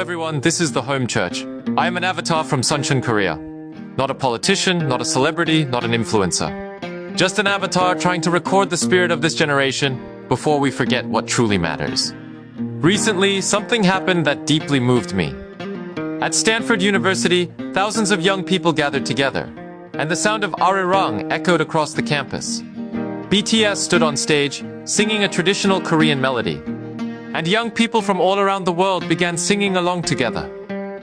everyone, this is the Home Church. I am an avatar from Suncheon, Korea. Not a politician, not a celebrity, not an influencer. Just an avatar trying to record the spirit of this generation before we forget what truly matters. Recently, something happened that deeply moved me. At Stanford University, thousands of young people gathered together, and the sound of Arirang echoed across the campus. BTS stood on stage, singing a traditional Korean melody. And young people from all around the world began singing along together.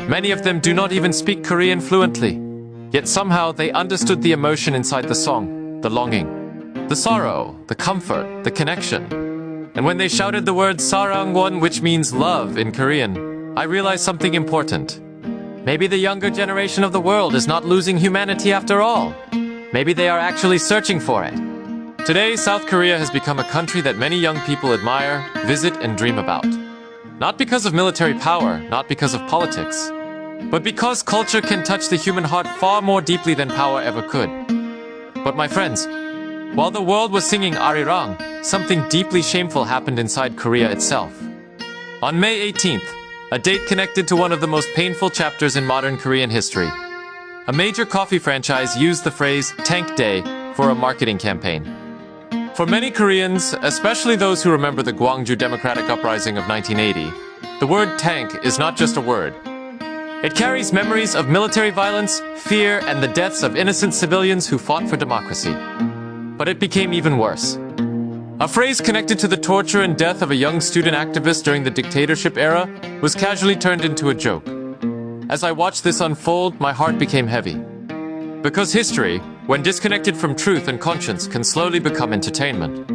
Many of them do not even speak Korean fluently, yet somehow they understood the emotion inside the song, the longing, the sorrow, the comfort, the connection. And when they shouted the word Sarang, which means love in Korean, I realized something important. Maybe the younger generation of the world is not losing humanity after all. Maybe they are actually searching for it. Today, South Korea has become a country that many young people admire, visit, and dream about. Not because of military power, not because of politics, but because culture can touch the human heart far more deeply than power ever could. But my friends, while the world was singing Arirang, something deeply shameful happened inside Korea itself. On May 18th, a date connected to one of the most painful chapters in modern Korean history. A major coffee franchise used the phrase Tank Day for a marketing campaign. For many Koreans, especially those who remember the Gwangju Democratic Uprising of 1980, the word tank is not just a word. It carries memories of military violence, fear, and the deaths of innocent civilians who fought for democracy. But it became even worse. A phrase connected to the torture and death of a young student activist during the dictatorship era was casually turned into a joke. As I watched this unfold, my heart became heavy. Because history, when disconnected from truth and conscience, can slowly become entertainment.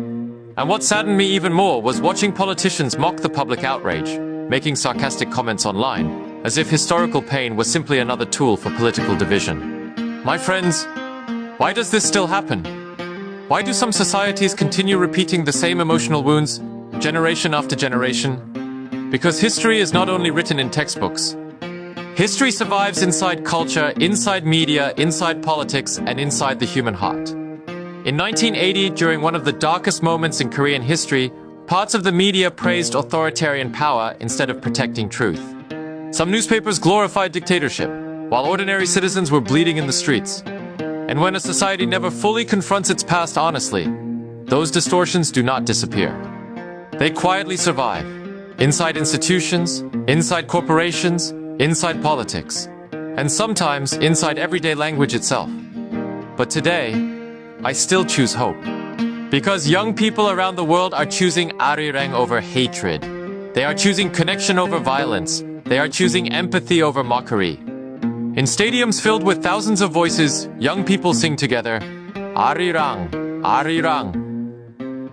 And what saddened me even more was watching politicians mock the public outrage, making sarcastic comments online, as if historical pain was simply another tool for political division. My friends, why does this still happen? Why do some societies continue repeating the same emotional wounds, generation after generation? Because history is not only written in textbooks. History survives inside culture, inside media, inside politics, and inside the human heart. In 1980, during one of the darkest moments in Korean history, parts of the media praised authoritarian power instead of protecting truth. Some newspapers glorified dictatorship, while ordinary citizens were bleeding in the streets. And when a society never fully confronts its past honestly, those distortions do not disappear. They quietly survive, inside institutions, inside corporations, inside politics, and sometimes inside everyday language itself. But today, I still choose hope. Because young people around the world are choosing Arirang over hatred. They are choosing connection over violence. They are choosing empathy over mockery. In stadiums filled with thousands of voices, young people sing together, Arirang, Arirang.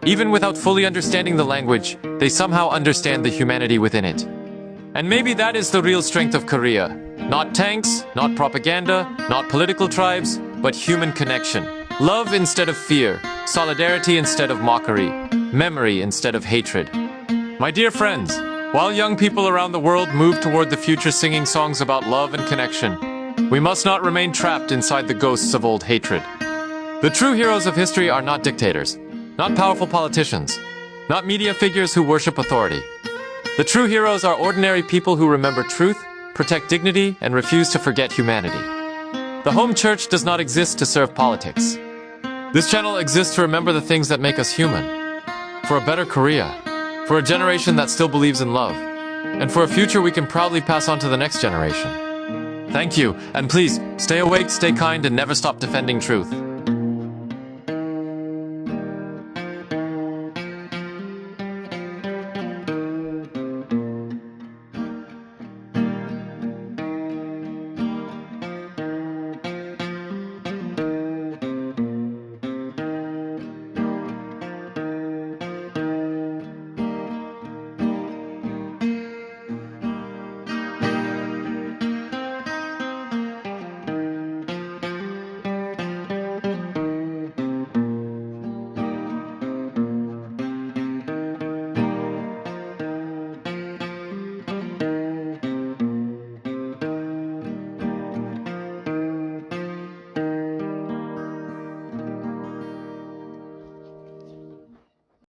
Even without fully understanding the language, they somehow understand the humanity within it. And maybe that is the real strength of Korea. Not tanks, not propaganda, not political tribes, but human connection. Love instead of fear, solidarity instead of mockery, memory instead of hatred. My dear friends, while young people around the world move toward the future singing songs about love and connection, we must not remain trapped inside the ghosts of old hatred. The true heroes of history are not dictators, not powerful politicians, not media figures who worship authority. The true heroes are ordinary people who remember truth, protect dignity, and refuse to forget humanity. The home church does not exist to serve politics. This channel exists to remember the things that make us human. For a better Korea, for a generation that still believes in love, and for a future we can proudly pass on to the next generation. Thank you, and please, stay awake, stay kind, and never stop defending truth.